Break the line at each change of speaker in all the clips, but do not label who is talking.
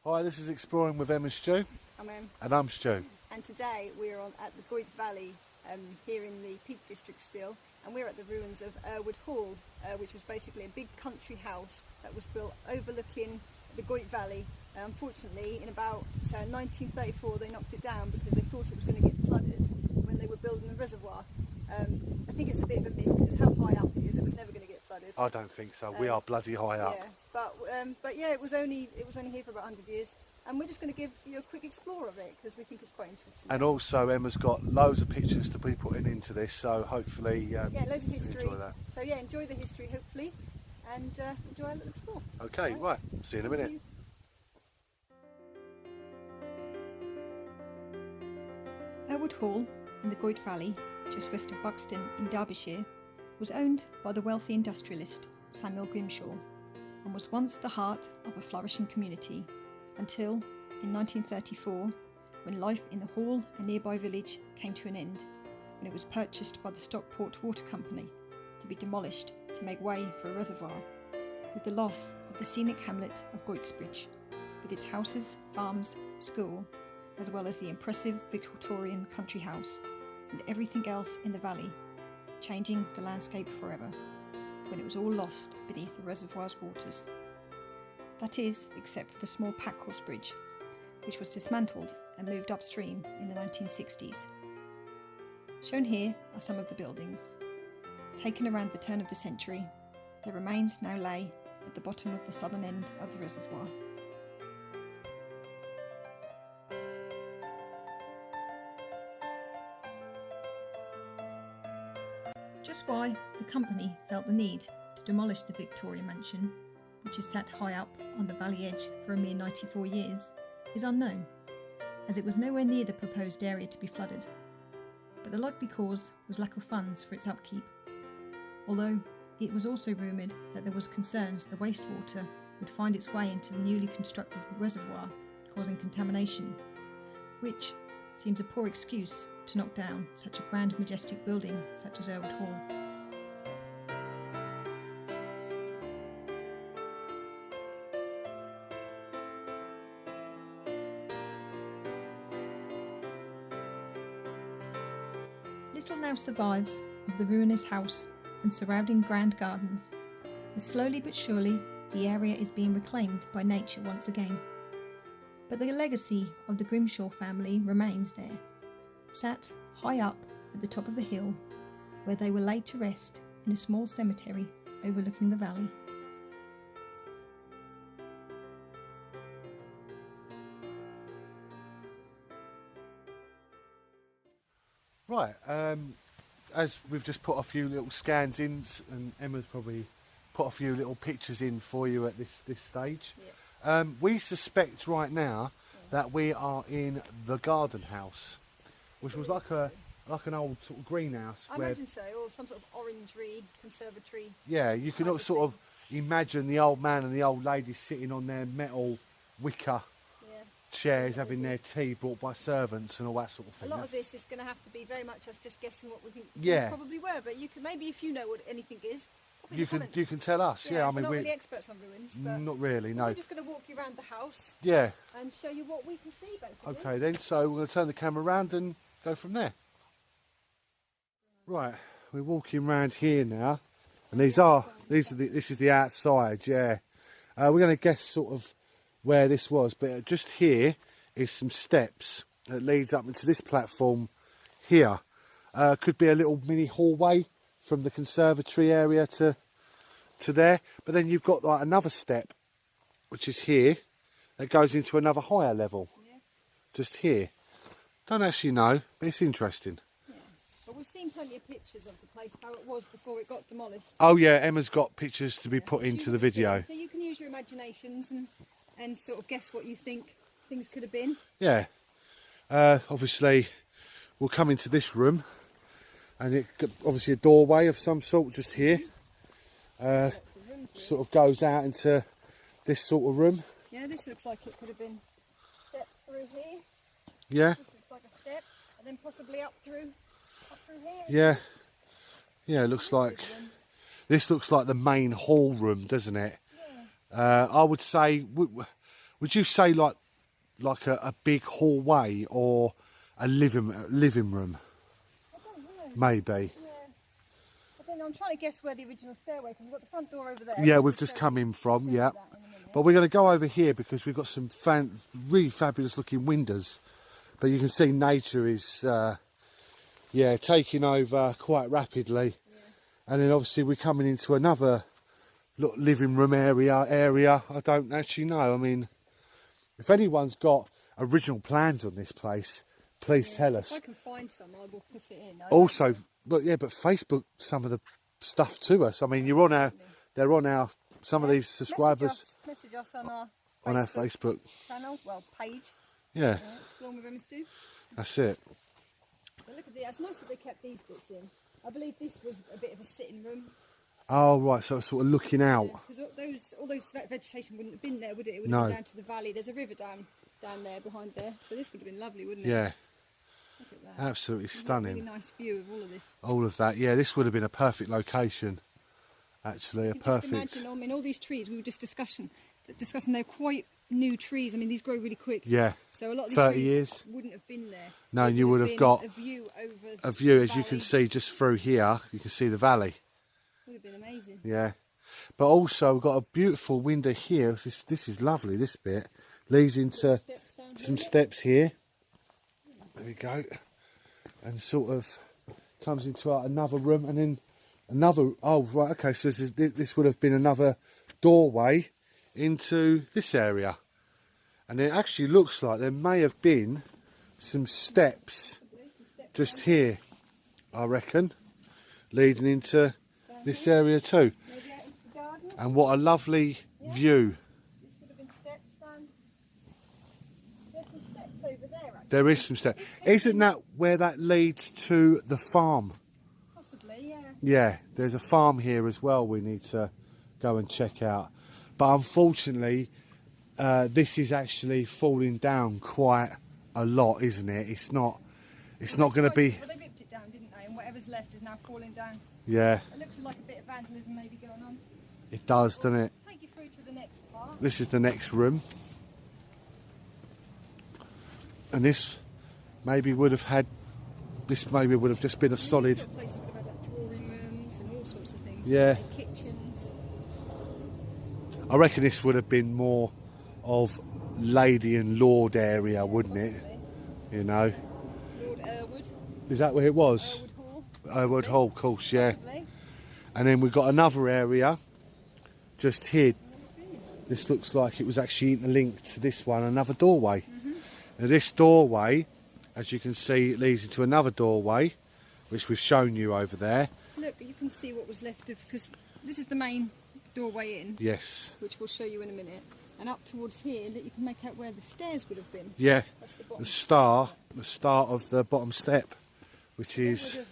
Hi, this is Exploring with Em and Stu.
I'm Em.
And I'm Stu.
And today we're at the Goyt Valley, here in the Peak District still, and we're at the ruins of Errwood Hall, which was basically a big country house that was built overlooking the Goyt Valley. Unfortunately, in about 1934 they knocked it down because they thought it was going to get flooded when they were building the reservoir. I think it's a bit of a myth because how high up it is, it was never going to get flooded.
I don't think so. We are bloody high up.
Yeah, but yeah, it was only here for about 100 years. And we're just going to give you a quick explore of it because we think it's quite interesting.
And also Emma's got loads of pictures to be putting into this, so hopefully
loads of history.
enjoy that.
So yeah, enjoy the history hopefully, and enjoy our little explore.
Okay, right. See you in a minute.
Errwood Hall in the Goyt Valley, just west of Buxton in Derbyshire, was owned by the wealthy industrialist Samuel Grimshawe and was once the heart of a flourishing community until, in 1934, when life in the hall and nearby village came to an end, when it was purchased by the Stockport Water Company to be demolished to make way for a reservoir, with the loss of the scenic hamlet of Goytsbridge, with its houses, farms, school, as well as the impressive Victorian country house and everything else in the valley, changing the landscape forever, when it was all lost beneath the reservoir's waters. That is, except for the small packhorse bridge, which was dismantled and moved upstream in the 1960s. Shown here are some of the buildings. Taken around the turn of the century, their remains now lay at the bottom of the southern end of the reservoir. Just why the company felt the need to demolish the Victorian mansion, which is sat high up on the valley edge for a mere 94 years, is unknown, as it was nowhere near the proposed area to be flooded. But the likely cause was lack of funds for its upkeep, although it was also rumoured that there was concerns the wastewater would find its way into the newly constructed reservoir, causing contamination, which seems a poor excuse to knock down such a grand, majestic building such as Errwood Hall. Little now survives of the ruinous house and surrounding grand gardens, as slowly but surely the area is being reclaimed by nature once again. But the legacy of the Grimshawe family remains there, sat high up at the top of the hill, where they were laid to rest in a small cemetery overlooking the valley.
Right, as we've just put a few little scans in, and Emma's probably put a few little pictures in for you at this stage. Yeah. We suspect right now that we are in the garden house, which was like an old sort of greenhouse.
I imagine so, or some sort of orangery, conservatory.
Yeah, you can sort of imagine the old man and the old lady sitting on their metal wicker chairs, having their tea brought by servants and all that sort of thing.
A lot of this is going to have to be very much us just guessing what we think things probably were, but you can maybe, if you know what anything is,
you can tell us. Yeah, I mean,
we're not really experts on ruins, but
not really. No,
we're just going to walk you around the house.
Yeah,
and show you what we can see, basically.
Okay, then. So we're going to turn the camera around and go from there. Right, we're walking around here now, and this is the outside. Yeah, we're going to guess sort of where this was, but just here is some steps that leads up into this platform here. Could be a little mini hallway from the conservatory area to there, but then you've got like another step which is here that goes into another higher level. Just here. Don't actually know, but it's interesting.
But we've seen plenty of pictures of the place, how it was before it got demolished.
Oh yeah, Emma's got pictures to be put into the video.
So you can use your imaginations and sort of guess what you think things could have been.
Yeah. Obviously, we'll come into this room, and it obviously a doorway of some sort just here. Sort of goes out into this sort of room.
Yeah, this looks like it could have been steps through here.
Yeah.
This looks like a step, and then possibly up through here.
Yeah. Yeah, it looks like this looks like the main hall room, doesn't it? Yeah. I would say Would you say like a big hallway or a living room?
I don't know.
Maybe.
Yeah. I don't know. I'm trying to guess where the original stairway, because we've got the front door over there.
Yeah, we've just come in from. Yeah. But we're going to go over here because we've got some really fabulous looking windows. But you can see nature is, taking over quite rapidly. Yeah. And then obviously we're coming into another living room area. I don't actually know. I mean, if anyone's got original plans on this place, please tell us.
If I can find some, I will put it in.
Also, but Facebook some of the stuff to us. I mean, they're on our. Some of these subscribers
message us on
our Facebook
channel, page.
Yeah.
The one with them to do.
That's it.
But look at this. It's nice that they kept these bits in. I believe this was a bit of a sitting room.
Oh right, so it's sort of looking out.
Because all those vegetation wouldn't have been there, would it? It would
No.
have been down to the valley. There's a river down there behind there, so this would have been lovely, wouldn't it?
Yeah.
Look at that.
Absolutely stunning.
Really nice view of all of this.
All of that, yeah. This would have been a perfect location. Actually, a perfect.
Just imagine, I mean, all these trees we were just discussing. They're quite new trees. I mean, these grow really quick.
Yeah.
So a lot of these
30
trees
years
wouldn't have been there.
No, and you would have got
a view over.
A view,
the
as you
valley.
can see, just through here. You can see the valley.
Would have been amazing.
Yeah. But also, we've got a beautiful window here. This is lovely. This bit leads into some steps here. There we go. And sort of comes into another room, and then another. Oh, right. Okay. So this would have been another doorway into this area, and it actually looks like there may have been some steps just here, I reckon, leading into this area too.
Maybe out into the garden.
And what a lovely view.
This would have been steps down. There's some steps over there, actually.
There is some steps. Isn't that where that leads to the farm?
Possibly, yeah.
Yeah, there's a farm here as well we need to go and check out. But unfortunately, this is actually falling down quite a lot, isn't it? It's not going to be...
Well, they ripped it down, didn't they? And whatever's left is now falling down.
Yeah.
It looks like a bit of vandalism maybe going on.
It does, doesn't it?
Take you through to the next part.
This is the next room. And this maybe would have just been a solid...
Sort of places would have had like drawing rooms and all sorts of things.
Yeah.
And kitchens.
I reckon this would have been more of lady and lord area, wouldn't it? You know.
Lord Errwood.
Is that where it was?
Errwood Hall.
Errwood Hall, of course, yeah.
Possibly.
And then we've got another area just here. This looks like it was actually interlinked to this one, another doorway.
Mm-hmm.
Now this doorway, as you can see, it leads into another doorway, which we've shown you over there.
Look, you can see what was left of, because this is the main doorway in.
Yes.
Which we'll show you in a minute. And up towards here, that you can make out where the stairs would have been.
Yeah.
That's the bottom.
The start of the bottom step, which is...
You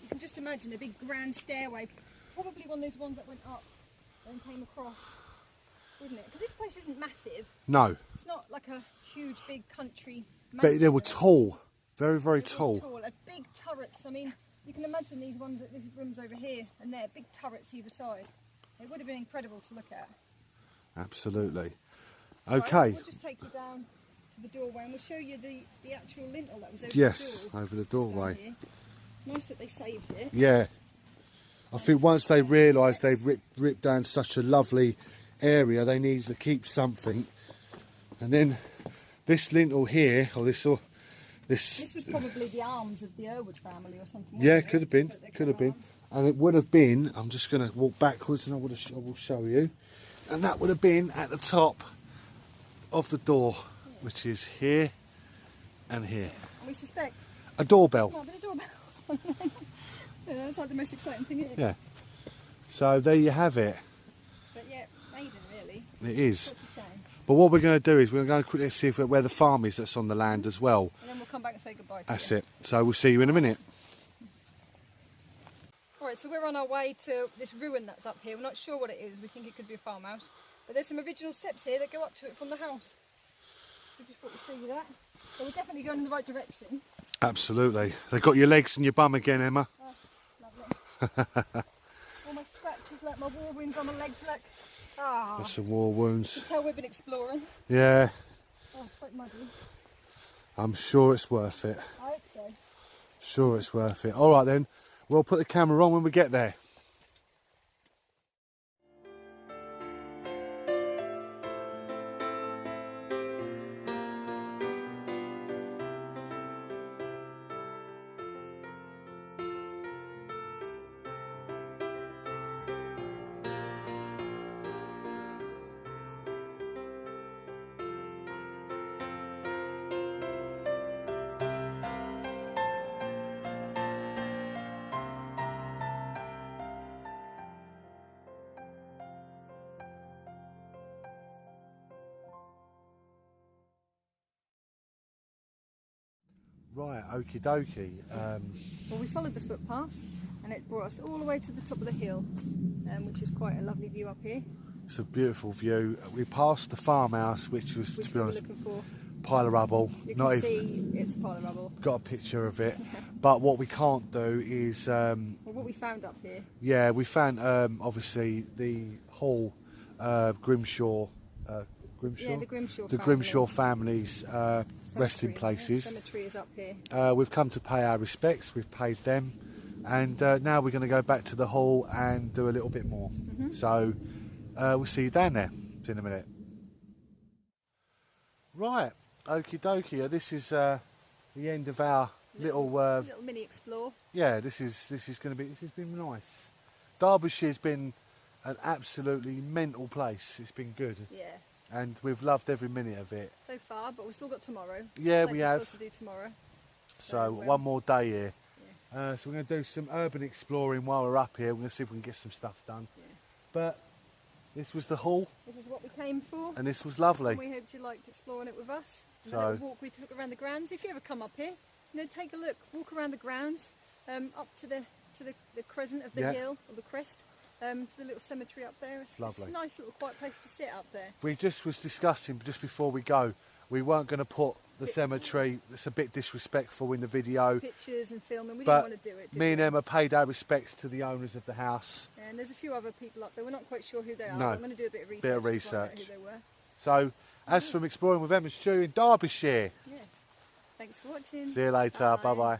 can just imagine a big grand stairway, probably one of those ones that went up and came across, wouldn't it? Because this place isn't massive.
No.
It's not like a huge, big country
But they were
mansion.
tall. Very, very
It was
tall.
tall. Big turrets. I mean, you can imagine these ones, these rooms over here and there, big turrets either side. It would have been incredible to look at.
Absolutely.
Right,
Okay.
we'll just take you down to the doorway and we'll show you the actual lintel that was over
Yes,
the door.
over the
Just down
doorway.
here. Nice that they saved it.
Yeah. I think once they realised they've ripped down such a lovely area, they need to keep something. And then this lintel here, or this
This was probably the arms of the Errwood family or something.
yeah,
wasn't it?
could have been,
But they
could have been.
arms.
And it would have been, I'm just going to walk backwards and I will show you. And that would have been at the top of the door, which is here and here.
And we suspect
A doorbell.
might be a doorbell or something. Yeah, that's like the most exciting thing, isn't it?
Yeah. So there you have it.
But yeah, amazing really.
It is.
Such a shame.
But what we're going to do is we're going to quickly see where the farm is that's on the land as well.
And then we'll come back and say goodbye to
That's
you.
it. So we'll see you in a minute.
Alright, so we're on our way to this ruin that's up here. We're not sure what it is. We think it could be a farmhouse. But there's some original steps here that go up to it from the house. We just thought we'd show you that. So we're definitely going in the right direction.
Absolutely. They've got your legs and your bum again, Emma.
Oh, lovely. All my scratches, like my war wounds on my legs, look. Ah,
Got some war wounds.
you can tell we've been exploring.
Yeah,
Oh, it's quite muddy.
I'm sure it's worth it.
I hope so.
Sure it's worth it. All right then, we'll put the camera on when we get there. Right, okie dokie.
Well, we followed the footpath and it brought us all the way to the top of the hill, which is quite a lovely view up here.
It's a beautiful view. We passed the farmhouse, which was,
Which
to be
we were
honest,
looking for.
pile of rubble.
You
Not
can
even
see it's a pile of rubble.
got a picture of it. But what we can't do is,
Well, what we found up here.
yeah, we found obviously the whole Grimshawe.
Yeah, the Grimshawe
the
family.
Grimshawe family's resting
Cemetery.
places.
The cemetery is up here.
We've come to pay our respects. We've paid them, and now we're going to go back to the hall and do a little bit more. So we'll see you down there in a minute. Right, okie dokie. This is the end of our little
mini explore.
yeah. This has been nice. Derbyshire's been an absolutely mental place. It's been good.
Yeah.
And we've loved every minute of it.
So far, but we've still got tomorrow.
Yeah,
Plenty
we have.
Still to do tomorrow.
So one more day here. Yeah. So we're going to do some urban exploring while we're up here. We're going to see if we can get some stuff done.
Yeah.
But this was the hall.
This is what we came for.
And this was lovely.
And we hoped you liked exploring it with us. And
So,
the little walk we took around the grounds. If you ever come up here, take a look. Walk around the grounds, up to the crescent of the hill, or the crest. To the little cemetery up there. It's
lovely.
It's a nice little quiet place to sit up there.
We just was discussing just before we go, we weren't going to put the cemetery, it's a bit disrespectful in the video.
Pictures and filming, we
But
didn't want to do it.
me and Emma paid our respects to the owners of the house.
And there's a few other people up there, we're not quite sure who they are.
No.
I'm going to do a bit of research. To find out who they were.
So, as from exploring with Emma and Stu in Derbyshire.
Yeah. Thanks for watching.
See you later, bye bye.